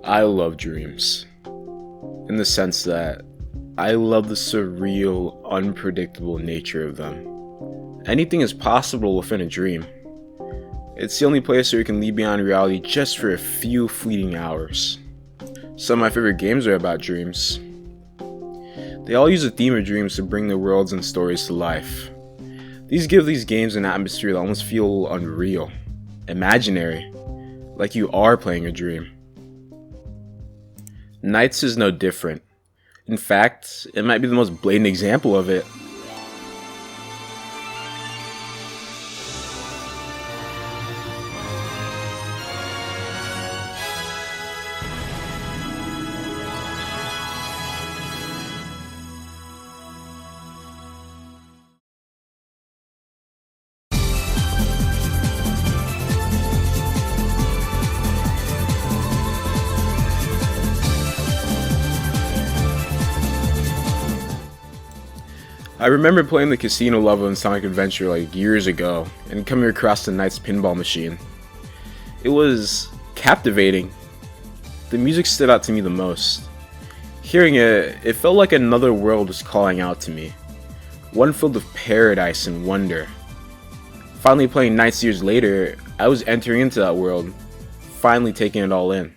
I love dreams, in the sense that I love the surreal, unpredictable nature of them. Anything is possible within a dream. It's the only place where you can leave beyond reality just for a few fleeting hours. Some of my favorite games are about dreams. They all use a theme of dreams to bring their worlds and stories to life. These give these games an atmosphere that almost feel unreal, imaginary, like you are playing a dream. NiGHTS is no different. In fact, it might be the most blatant example of it. I remember playing the casino level in Sonic Adventure like years ago and coming across the NiGHTS pinball machine. It was captivating. The music stood out to me the most. Hearing it, it felt like another world was calling out to me. One filled with paradise and wonder. Finally playing NiGHTS years later, I was entering into that world, finally taking it all in.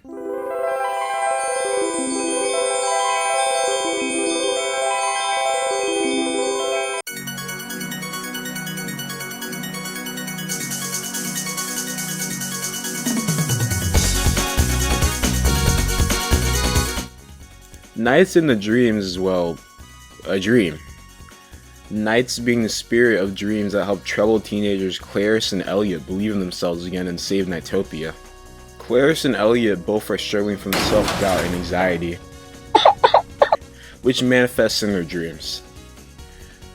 NiGHTS in the dreams is, well, a dream. NiGHTS being the spirit of dreams that help troubled teenagers Claris and Elliot believe in themselves again and save NiGHTopia. Claris and Elliot both are struggling from self-doubt and anxiety, which manifests in their dreams.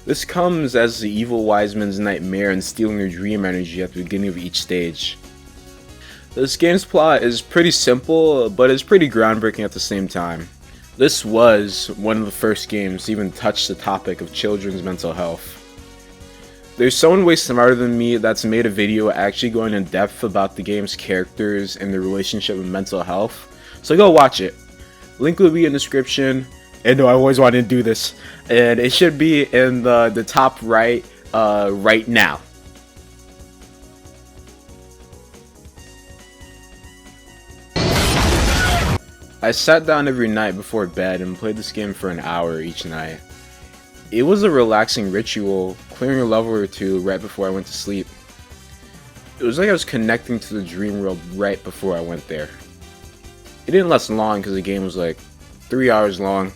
This comes as the evil wise man's nightmare and stealing their dream energy at the beginning of each stage. This game's plot is pretty simple, but it's pretty groundbreaking at the same time. This was one of the first games to even touch the topic of children's mental health. There's someone way smarter than me that's made a video actually going in depth about the game's characters and their relationship with mental health, so go watch it. Link will be in the description, and no, I always wanted to do this, and it should be in the top right right now. I sat down every night before bed and played this game for an hour each night. It was a relaxing ritual, clearing a level or two right before I went to sleep. It was like I was connecting to the dream world right before I went there. It didn't last long because the game was like 3 hours long.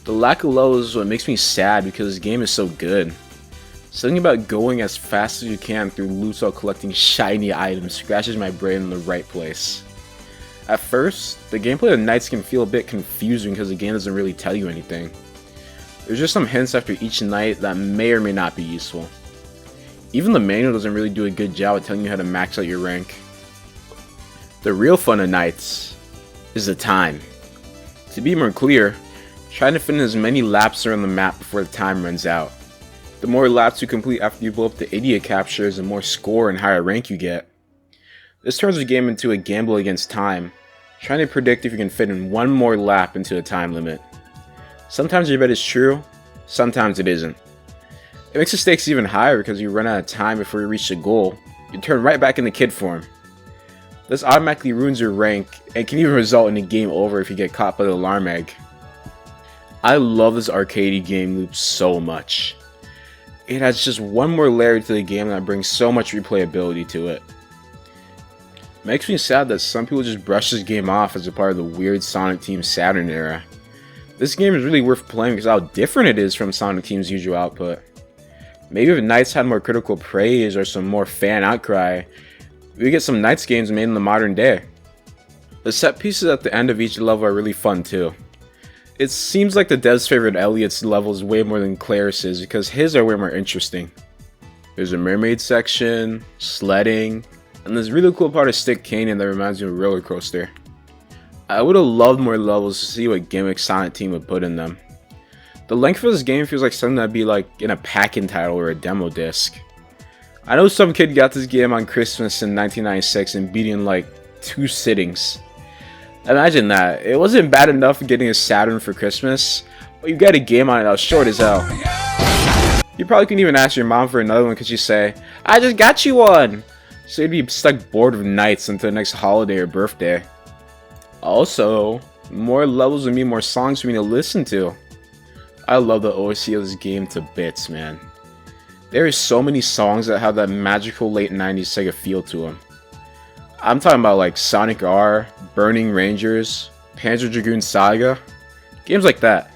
The lack of levels is what makes me sad because this game is so good. Something about going as fast as you can through loops while collecting shiny items scratches my brain in the right place. At first, the gameplay of NiGHTS can feel a bit confusing because the game doesn't really tell you anything. There's just some hints after each night that may or may not be useful. Even the manual doesn't really do a good job at telling you how to max out your rank. The real fun of NiGHTS is the time. To be more clear, trying to fit in as many laps around the map before the time runs out. The more laps you complete after you blow up the idiot captures, the more score and higher rank you get. This turns the game into a gamble against time, trying to predict if you can fit in one more lap into a time limit. Sometimes your bet is true, sometimes it isn't. It makes the stakes even higher because you run out of time before you reach the goal, you turn right back into kid form. This automatically ruins your rank and can even result in a game over if you get caught by the alarm egg. I love this arcadey game loop so much. It adds just one more layer to the game that brings so much replayability to it. Makes me sad that some people just brush this game off as a part of the weird Sonic Team Saturn era. This game is really worth playing because of how different it is from Sonic Team's usual output. Maybe if NiGHTS had more critical praise or some more fan outcry, we get some NiGHTS games made in the modern day. The set pieces at the end of each level are really fun too. It seems like the dev's favorite Elliot's level is way more than Claris's because his are way more interesting. There's a mermaid section, sledding, and this really cool part of Stick Canyon that reminds me of a roller coaster. I would have loved more levels to see what gimmicks Sonic Team would put in them. The length of this game feels like something that'd be like in a pack-in title or a demo disc. I know some kid got this game on Christmas in 1996 and beat it in like 2 sittings. Imagine that. It wasn't bad enough getting a Saturn for Christmas, but you got a game on it that was short as hell. You probably couldn't even ask your mom for another one because you say, I just got you one! So you'd be stuck bored of NiGHTS until the next holiday or birthday. Also, more levels would mean more songs for me to listen to. I love the OST of this game to bits, man. There are so many songs that have that magical late 90s Sega feel to them. I'm talking about like Sonic R, Burning Rangers, Panzer Dragoon Saga, games like that.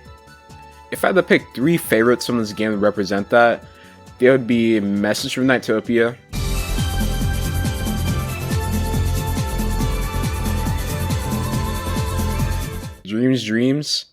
If I had to pick 3 favorites from this game to represent that, they would be Message from Nightopia, Dreams,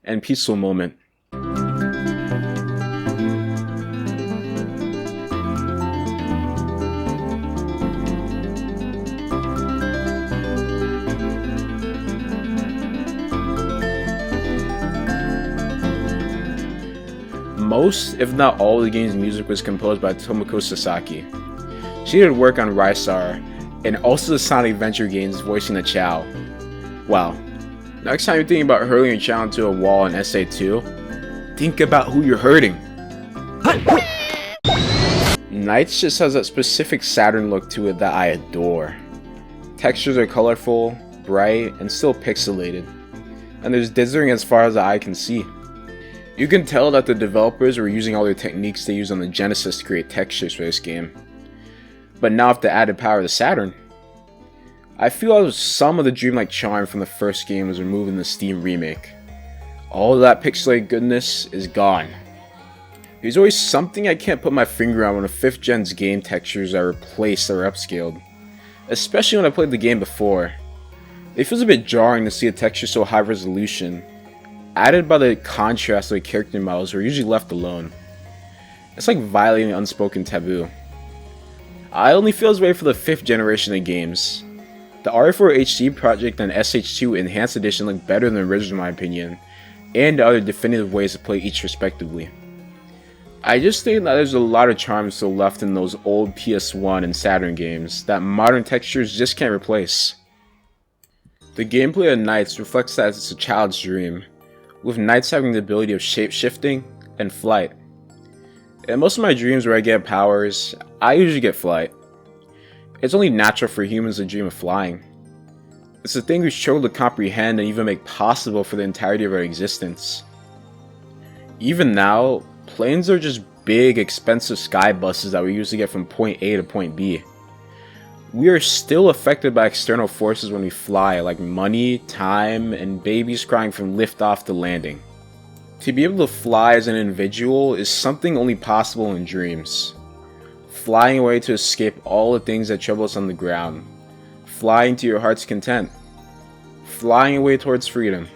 and Peaceful Moment. Most, if not all, of the game's music was composed by Tomoko Sasaki. She did work on Rystar, and also the Sonic Adventure games voicing the Chow. Wow. Next time you're thinking about hurling your Chow into a wall in SA2, think about who you're hurting. NiGHTS just has that specific Saturn look to it that I adore. Textures are colorful, bright, and still pixelated. And there's dithering as far as the eye can see. You can tell that the developers were using all their techniques they used on the Genesis to create textures for this game. But now with the added power of the Saturn, I feel as some of the dreamlike charm from the first game was removed in the Steam remake. All of that pixelated goodness is gone. There's always something I can't put my finger on when a 5th gen's game textures are replaced or upscaled. Especially when I played the game before. It feels a bit jarring to see a texture so high resolution, added by the contrast of the character models who are usually left alone. It's like violating an unspoken taboo. I only feel this way for the 5th generation of games. The RE4 HD project and SH2 Enhanced Edition look better than the original in my opinion, and other definitive ways to play each respectively. I just think that there's a lot of charm still left in those old PS1 and Saturn games that modern textures just can't replace. The gameplay of NiGHTS reflects that it's a child's dream, with NiGHTS having the ability of shape-shifting and flight. In most of my dreams where I get powers, I usually get flight. It's only natural for humans to dream of flying. It's a thing we struggle to comprehend and even make possible for the entirety of our existence. Even now, planes are just big, expensive sky buses that we usually get from point A to point B. We are still affected by external forces when we fly, like money, time, and babies crying from liftoff to landing. To be able to fly as an individual is something only possible in dreams. Flying away to escape all the things that trouble us on the ground. Flying to your heart's content. Flying away towards freedom.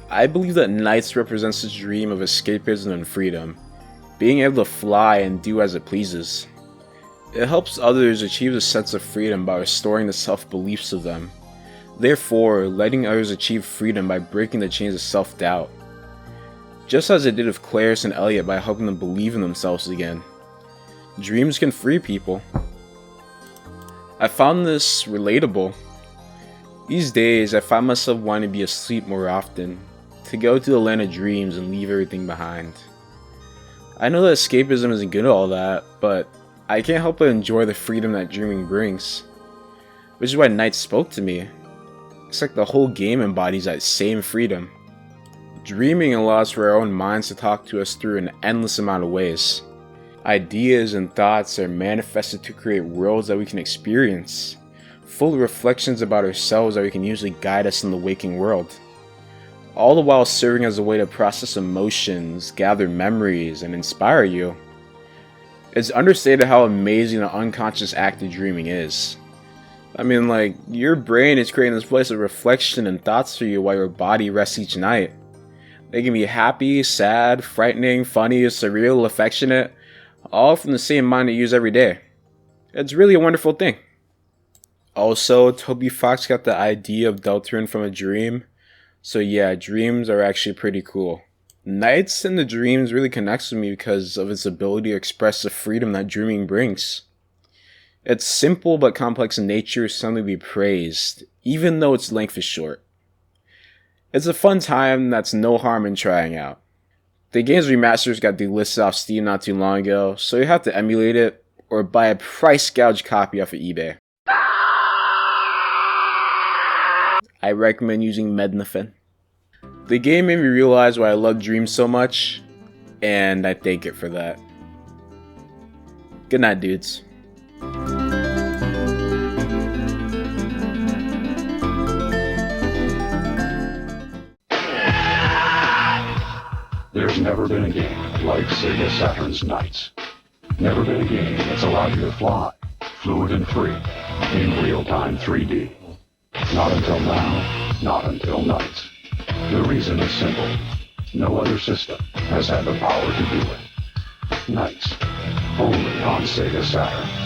I believe that NiGHTS represents this dream of escapism and freedom, being able to fly and do as it pleases. It helps others achieve a sense of freedom by restoring the self-beliefs of them, therefore letting others achieve freedom by breaking the chains of self-doubt. Just as it did with Claris and Elliot by helping them believe in themselves again. Dreams can free people. I found this relatable. These days, I find myself wanting to be asleep more often, to go to the land of dreams and leave everything behind. I know that escapism isn't good at all that, but I can't help but enjoy the freedom that dreaming brings. Which is why NiGHTS spoke to me. It's like the whole game embodies that same freedom. Dreaming allows for our own minds to talk to us through an endless amount of ways. Ideas and thoughts are manifested to create worlds that we can experience, full of reflections about ourselves that we can usually guide us in the waking world. All the while serving as a way to process emotions, gather memories, and inspire you. It's understated how amazing the unconscious act of dreaming is. I mean, like, your brain is creating this place of reflection and thoughts for you while your body rests each night. They can be happy, sad, frightening, funny, surreal, affectionate, all from the same mind I use every day. It's really a wonderful thing. Also, Toby Fox got the idea of Deltarune from a dream, so yeah, dreams are actually pretty cool. NiGHTS in the dreams really connects with me because of its ability to express the freedom that dreaming brings. Its simple but complex nature is something to be praised, even though its length is short. It's a fun time that's no harm in trying out. The game's remasters got delisted off Steam not too long ago, so you have to emulate it or buy a price gouge copy off of eBay. I recommend using Mednafin. The game made me realize why I love dreams so much, and I thank it for that. Good night, dudes. There's never been a game like Sega Saturn's NiGHTS. Never been a game that's allowed you to fly, fluid and free, in real-time 3D. Not until now, not until NiGHTS. The reason is simple. No other system has had the power to do it. NiGHTS. Only on Sega Saturn.